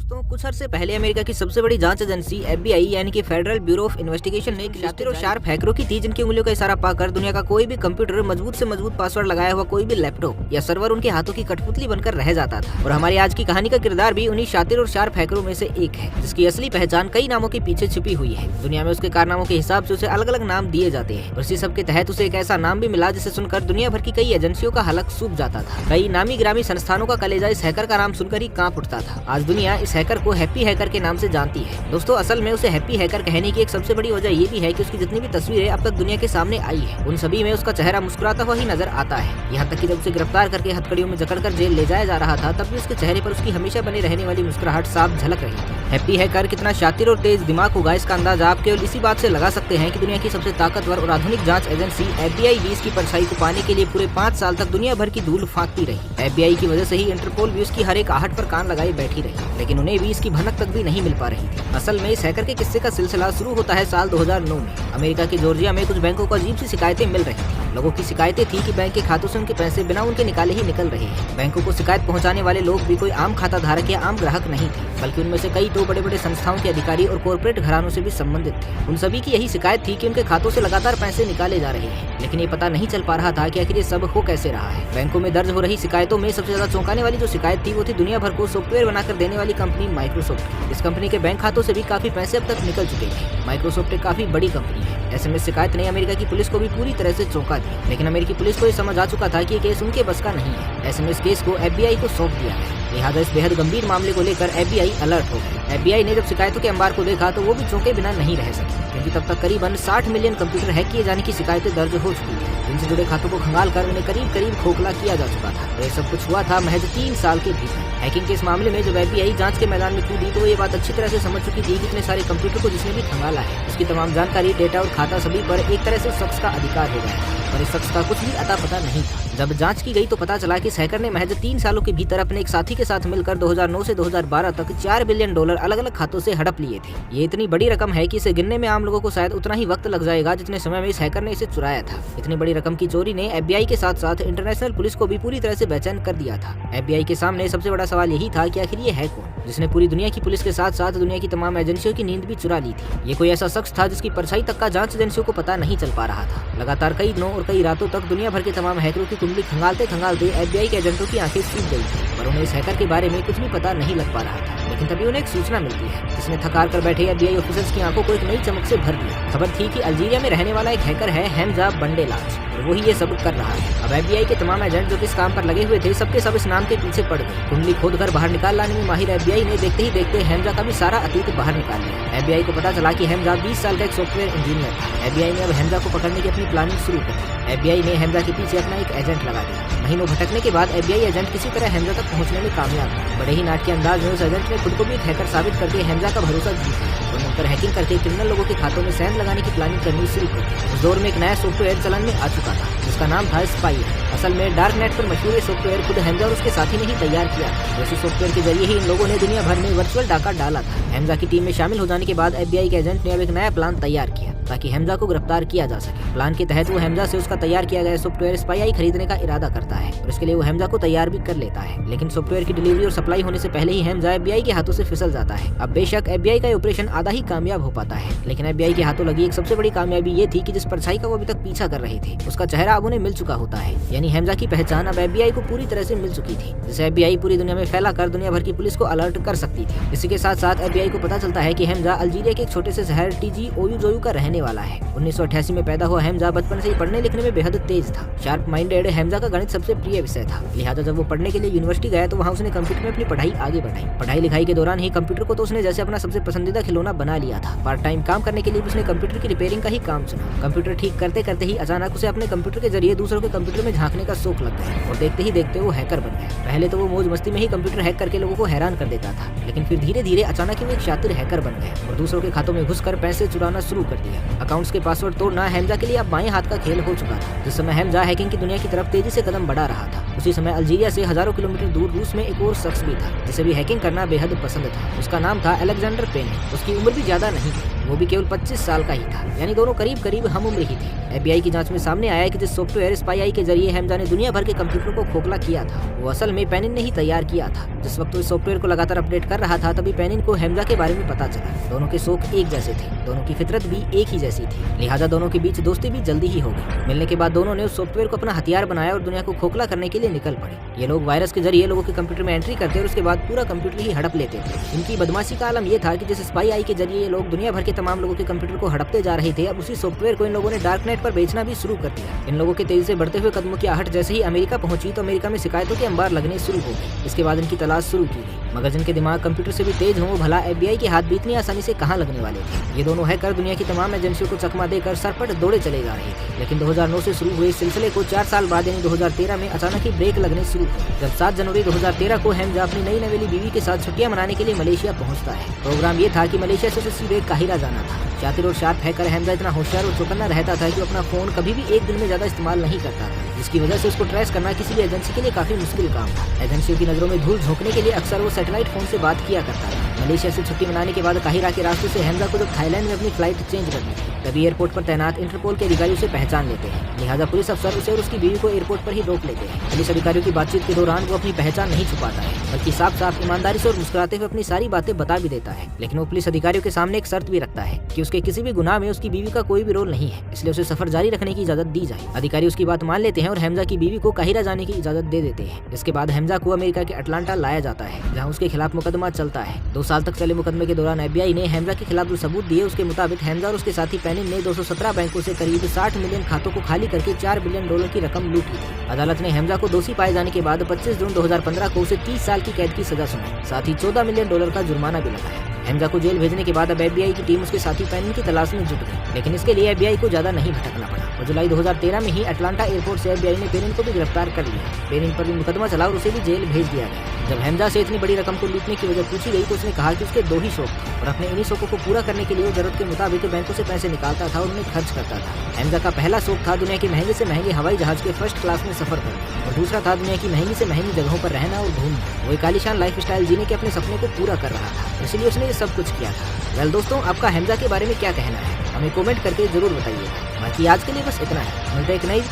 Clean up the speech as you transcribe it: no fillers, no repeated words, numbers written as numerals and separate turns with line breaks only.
दोस्तों कुछ अर्से पहले अमेरिका की सबसे बड़ी जांच एजेंसी FBI यानी कि फेडरल ब्यूरो ऑफ इन्वेस्टिगेशन ने शातिर और शार्प हैकरों की थी जिनकी उंगलियों का इशारा पाकर दुनिया का कोई भी कंप्यूटर मजबूत से मजबूत पासवर्ड लगाया हुआ कोई भी लैपटॉप या सर्वर उनके हाथों की कठपुतली बनकर रह जाता था। और हमारी आज की कहानी का किरदार भी उन्हीं शातिर और शार्प हैकरों में से एक है जिसकी असली पहचान कई नामों के पीछे छिपी हुई है। दुनिया में उसके कारनामों के हिसाब से उसे अलग अलग नाम दिए जाते हैं और इसी सब के तहत उसे एक ऐसा नाम भी मिला जिसे सुनकर दुनिया भर की कई एजेंसियों का हलक सूख जाता था। कई नामी ग्रामी संस्थानों का कलेजा इस हैकर का नाम सुनकर ही कांप उठता था। आज दुनिया इस हैकर को हैप्पी हैकर के नाम से जानती है। दोस्तों असल में उसे हैप्पी हैकर कहने की एक सबसे बड़ी वजह ये भी है कि उसकी जितनी भी तस्वीरें अब तक दुनिया के सामने आई है उन सभी में उसका चेहरा मुस्कुराता हुआ ही नजर आता है। यहाँ तक कि जब उसे गिरफ्तार करके हथकड़ियों में जकड़कर जेल ले जाया जा रहा था तब भी उसके चेहरे पर उसकी हमेशा बनी रहने वाली मुस्कुराहट साफ झलक रही थी। हैप्पी हैकर कितना शातिर और तेज दिमाग होगा इसका अंदाजा आप केवल इसी बात से लगा सकते हैं कि दुनिया की सबसे ताकतवर और आधुनिक जांच एजेंसी FBI 20 की परछाई को पाने के लिए पूरे 5 साल तक दुनिया भर की धूल फांकती रही। FBI की वजह से ही इंटरपोल भी उसकी हर एक आहट पर कान लगाए बैठी रही, लेकिन उन्हें भी इसकी भनक तक भी नहीं मिल पा रही थी। असल में इस हैकर के किस्से का सिलसिला शुरू होता है साल 2009 में। अमेरिका के जॉर्जिया में कुछ बैंकों को अजीब सी शिकायतें मिल रही थी। लोगों की शिकायतें थी कि बैंक के खातों से उनके पैसे बिना उनके निकाले ही निकल रहे हैं। बैंकों को शिकायत पहुंचाने वाले लोग भी कोई आम खाता धारक या आम ग्राहक नहीं थे, बल्कि उनमें से कई तो बड़े बड़े संस्थाओं के अधिकारी और कॉर्पोरेट घरानों से भी संबंधित थे। उन सभी की यही शिकायत थी कि उनके खातों से लगातार पैसे निकाले जा रहे हैं, लेकिन ये पता नहीं चल पा रहा था कि आखिर ये सब हो कैसे रहा है। बैंकों में दर्ज हो रही शिकायतों में सबसे ज्यादा चौंकाने वाली जो शिकायत थी वो थी दुनिया भर को सॉफ्टवेयर बनाकर देने वाली कंपनी माइक्रोसॉफ्ट। इस कंपनी के बैंक खातों से भी काफी पैसे अब तक निकल चुके थे। माइक्रोसॉफ्ट एक काफी बड़ी कंपनी है। ऐसे में शिकायत ने अमेरिका की पुलिस को भी पूरी तरह से चौंका दिया, लेकिन अमेरिकी पुलिस को ये समझ आ चुका था कि ये केस उनके बस का नहीं है। ऐसे में इस केस को FBI को सौंप दिया है। लिहाजा इस बेहद गंभीर मामले को लेकर FBI अलर्ट हो गई। FBI ने जब शिकायतों के अंबार को देखा तो वो भी चौंके बिना नहीं रह सकी, क्योंकि तब तक करीबन 60 मिलियन कंप्यूटर हैक किए जाने की शिकायतें दर्ज हो चुकी थी। इनसे जुड़े खातों को खंगाल कर उन्हें करीब करीब खोखला किया जा चुका था। तो ये सब कुछ हुआ था महज 3 साल के भीतर। हैकिंग के इस मामले में जब FBI जांच के मैदान में कूदी तो ये बात अच्छी तरह से समझ चुकी थी कि इतने सारे कंप्यूटर को जिसने भी खंगाला है उसकी तमाम जानकारी, डेटा और खाता सभी पर एक तरह से उस शख्स का अधिकार हो गया है और इस शख्स का कुछ भी अता पता नहीं था। जब जांच की गई तो पता चला कि इस हैकर ने महज 3 सालों के भीतर अपने एक साथी के साथ मिलकर 2009 से 2012 तक $4 बिलियन अलग अलग खातों से हड़प लिए थे। ये इतनी बड़ी रकम है कि इसे गिनने में आम लोगों को शायद उतना ही वक्त लग जाएगा जितने समय में इस हैकर ने इसे चुराया था। इतनी बड़ी रकम की चोरी ने FBI के साथ साथ इंटरनेशनल पुलिस को भी पूरी तरह से बेचैन कर दिया था। FBI के सामने सबसे बड़ा सवाल यही था कि आखिर ये है कौन जिसने पूरी दुनिया की पुलिस के साथ साथ दुनिया की तमाम एजेंसियों की नींद भी चुरा ली थी। ये कोई ऐसा शख्स था जिसकी परछाई तक का जांच एजेंसियों को पता नहीं चल पा रहा था। लगातार कई दिनों और कई रातों तक दुनिया भर के तमाम हैकरों की कुंडली खंगालते खंगालते FBI के एजेंटों की आंखें सूख गई थी, पर उन्हें इस हैकर के बारे में कुछ भी पता नहीं लग पा रहा था। लेकिन तभी उन्हें एक सूचना मिलती है जिसने थकार कर बैठे FBI ऑफिसर्स की आंखों को एक नई चमक से भर दिया। खबर थी कि अल्जीरिया में रहने वाला एक हैकर है हैमजा बंडेलाज और वही ये सब कर रहा है। अब FBI के तमाम एजेंट जो इस काम पर लगे हुए थे सबके सब इस नाम के पीछे पड़ गए। कुंडली खोद कर बाहर निकाल लाने में माहिर FBI ने देखते ही देखते हैमजा का भी सारा अतीत बाहर निकाल लिया। FBI को पता चला कि हैमजा 20 साल का एक सॉफ्टवेयर इंजीनियर था। FBI ने अब हैमजा को पकड़ने की अपनी प्लानिंग शुरू कर दी। FBI ने हैमजा के पीछे अपना एक एजेंट लगा दिया। महीनों भटकने के बाद FBI एजेंट किसी तरह हैमजा तक पहुंचने में कामयाब हुआ। बड़े ही नाटकीय अंदाज में उस एजेंट ने खुद को भी एक हैकर साबित करके हैमजा का भरोसा जीत लिया और मिलकर हैकिंग करके क्रिमिनल लोगों के खातों में सेंध लगाने की प्लानिंग करनी शुरू कर दी। उस दौर में एक नया सॉफ्टवेयर चलन में आ चुका था जिसका नाम था स्पाइयर। असल में डार्क नेट पर मशहूर सॉफ्टवेयर खुद हैमजा और उसके साथी ने ही तैयार किया था। इसी सॉफ्टवेयर के जरिए ही इन लोगों ने दुनिया भर में वर्चुअल डाका डाला था। हैमजा की टीम में शामिल हो जाने के बाद FBI के एजेंट ने अब एक नया प्लान तैयार किया ताकि हैमजा को गिरफ्तार किया जा सके। प्लान के तहत वो हैमजा से उसका तैयार किया गया सॉफ्टवेयर स्पाई खरीदने का इरादा करता है और इसके लिए वो हैमजा को तैयार भी कर लेता है। लेकिन सॉफ्टवेयर की डिलीवरी और सप्लाई होने से पहले ही हैमजा FBI के हाथों से फिसल जाता है। अब बेशक FBI का ऑपरेशन आधा ही कामयाब हो पाता है, लेकिन FBI के हाथों लगी एक सबसे बड़ी कामयाबी ये थी कि जिस परछाई का वो अभी तक पीछा कर रहे थे उसका चेहरा अब उन्हें मिल चुका होता है। यानी हैमजा की पहचान अब FBI को पूरी तरह से मिल चुकी थी, जिसे FBI पूरी दुनिया में फैला कर दुनिया भर की पुलिस को अलर्ट कर सकती थी। इसी के साथ साथ FBI को पता चलता है कि हैमजा अल्जीरिया के एक छोटे से शहर TG ओयूजोयू का रहने वाला है। 1988 में पैदा हुआ हैमजा बचपन से ही पढ़ने लिखने में बेहद तेज था। शार्प माइंडेड हैमजा का गणित सबसे प्रिय विषय था। लिहाजा जब वो पढ़ने के लिए यूनिवर्सिटी गया तो वहाँ उसने कंप्यूटर में अपनी पढ़ाई आगे बढ़ाई। पढ़ाई लिखाई के दौरान ही कंप्यूटर को तो उसने जैसे अपना सबसे पसंदीदा खिलौना बना लिया था। पार्ट टाइम काम करने के लिए उसने कंप्यूटर की रिपेयरिंग का ही काम चुना। कंप्यूटर ठीक करते करते ही अचानक उसे अपने कंप्यूटर के जरिए दूसरों के कंप्यूटर में झांकने का शौक लग गया और देखते ही देखते वो हैकर बन गया। पहले तो वो मौज मस्ती में ही कंप्यूटर हैक करके लोगों को हैरान कर देता था, लेकिन फिर धीरे धीरे अचानक ही वो एक शातिर हैकर बन गया और दूसरों के खातों में घुसकर पैसे चुराना शुरू कर दिया। अकाउंट्स के पासवर्ड तोड़ना हैमजा के लिए अब बाएं हाथ का खेल हो चुका था। जिस समय हैमजा हैकिंग की दुनिया की तरफ तेजी से कदम बढ़ा रहा था उसी समय अल्जीरिया से हजारों किलोमीटर दूर रूस में एक और शख्स भी था जिसे भी हैकिंग करना बेहद पसंद था। उसका नाम था अलेक्जेंडर पेन। उसकी उम्र भी ज्यादा नहीं थी, वो भी केवल 25 साल का ही था, यानी दोनों करीब करीब हम उम्र ही थे। FBI की जांच में सामने आया कि जिस सॉफ्टवेयर स्पाई के जरिए हैमजा ने दुनिया भर के कंप्यूटर को खोखला किया था वो असल में पेनिन ने ही तैयार किया था। जिस वक्त वो इस सॉफ्टवेयर को लगातार अपडेट कर रहा था तभी पेनिन को हैमजा के बारे में पता चला। दोनों के शौक एक जैसे थे, दोनों की फितरत भी एक ही जैसी थी, लिहाजा दोनों के बीच दोस्ती भी जल्दी ही हो गई। मिलने के बाद दोनों ने उस सॉफ्टवेयर को अपना हथियार बनाया और दुनिया को खोखला करने के लिए निकल पड़े। ये लोग वायरस के जरिए लोगों के कंप्यूटर में एंट्री करते और उसके बाद पूरा कंप्यूटर ही हड़प लेते थे। इनकी बदमाशी का आलम यह था कि जिस स्पाई आई के जरिए ये लोग दुनिया भर के तमाम लोगों के कंप्यूटर को हड़पते जा रहे थे, अब उसी सॉफ्टवेयर को इन लोगों ने डार्क नेट पर बेचना भी शुरू कर दिया। इन लोगों के तेजी से बढ़ते हुए कदमों की आहट जैसे ही अमेरिका पहुंची तो अमेरिका में शिकायतों के अंबार लगने शुरू हो गए। इसके बाद इनकी तलाश शुरू की गई, मगर जिनके दिमाग कंप्यूटर से भी तेज हों वो भला FBI के हाथ भी इतनी आसानी से कहां लगने वाले थे। ये दोनों हैकर दुनिया की तमाम एजेंसियों को चकमा देकर सरपट दौड़े चले जा रहे थे। लेकिन 2009 से शुरू हुए इस सिलसिले को 4 साल बाद यानी 2013 में अचानक ही ब्रेक लगने शुरू हुई, जब 7 जनवरी 2013 को हैमजा अपनी नई नवेली बीवी के साथ छुट्टियां मनाने के लिए मलेशिया पहुंचता है। प्रोग्राम ये था कि मलेशिया से उसे सीधे काहिरा जाना था। शातिर और शार्प हैकर हैमजा इतना होशियार और चौकन्ना रहता था कि वो अपना फोन कभी भी एक दिन में ज्यादा इस्तेमाल नहीं करता था, जिसकी वजह से उसको ट्रेस करना किसी भी एजेंसी के लिए काफी मुश्किल काम था। एजेंसियों की नजरों में धूल झोंकने के लिए अक्सर वो सैटेलाइट फोन से बात किया करता था। मलेशिया से छुट्टी मनाने के बाद काहिरा के रास्ते से हैमजा को जब थाईलैंड में अपनी फ्लाइट चेंज करनी थी तभी एयरपोर्ट पर तैनात इंटरपोल के अधिकारी उसे पहचान लेते हैं, लिहाजा पुलिस अफसर उसे और उसकी बीवी को एयरपोर्ट पर ही रोक लेते हैं। पुलिस अधिकारियों की बातचीत के दौरान वो अपनी पहचान नहीं छुपाता है, बल्कि साफ साफ ईमानदारी से और मुस्कुराते हुए अपनी सारी बातें बता भी देता है। लेकिन वो पुलिस अधिकारियों के सामने एक शर्त भी रखता है कि उसके किसी भी गुनाह में उसकी बीवी का कोई भी रोल नहीं है, इसलिए उसे सफर जारी रखने की इजाजत दी जाए। अधिकारी उसकी बात मान लेते हैं और हैमजा की बीवी को काहिरा जाने की इजाजत दे देते हैं। इसके बाद हैमजा को अमेरिका के अटलांटा लाया जाता है, जहाँ उसके खिलाफ मुकदमा चलता है। 2 साल तक चले मुकदमे के दौरान FBI ने हैमजा के खिलाफ जो सबूत दिए उसके मुताबिक हैमजा और उसके साथी पेनिन ने 217 बैंकों से करीब 60 मिलियन खातों को खाली करके $4 बिलियन की रकम लूटी थी। अदालत ने हैमजा को दोषी पाए जाने के बाद 25 जून 2015 को उसे 30 साल की कैद की सजा सुनाई, साथ ही $14 मिलियन का जुर्माना भी लगाया। हैमजा को जेल भेजने के बाद अब FBI की टीम उसके साथी पेनिन की तलाश में जुट गई, लेकिन इसके लिए FBI को ज्यादा नहीं भटकना पड़ा और जुलाई 2013 में ही अटलांटा एयरपोर्ट से FBI ने पेनिन को भी गिरफ्तार कर लिया। पेनिन पर भी मुकदमा चला और उसे भी जेल भेज दिया गया। जब हैमजा से इतनी बड़ी रकम को लूटने की वजह पूछी गई तो उसने कहा कि उसके 2 ही शौक थे और अपने इन्हीं शौकों को पूरा करने के लिए वो जरूरत के मुताबिक बैंकों से पैसे निकालता था और उन्हें खर्च करता था। हैमजा का पहला शौक था दुनिया के महंगे से महंगे हवाई जहाज के फर्स्ट क्लास में सफर करना और दूसरा था दुनिया की महंगी से महंगी जगहों पर रहना और घूमना। वो एक आलीशान लाइफ स्टाइल जीने के अपने सपने को पूरा कर रहा था, इसलिए उसने ये सब कुछ किया था। वेल दोस्तों, आपका हैमजा के बारे में क्या कहना है हमें कमेंट करके जरूर बताइएगा। बाकी आज के लिए बस इतना है, मिलते हैं एक नई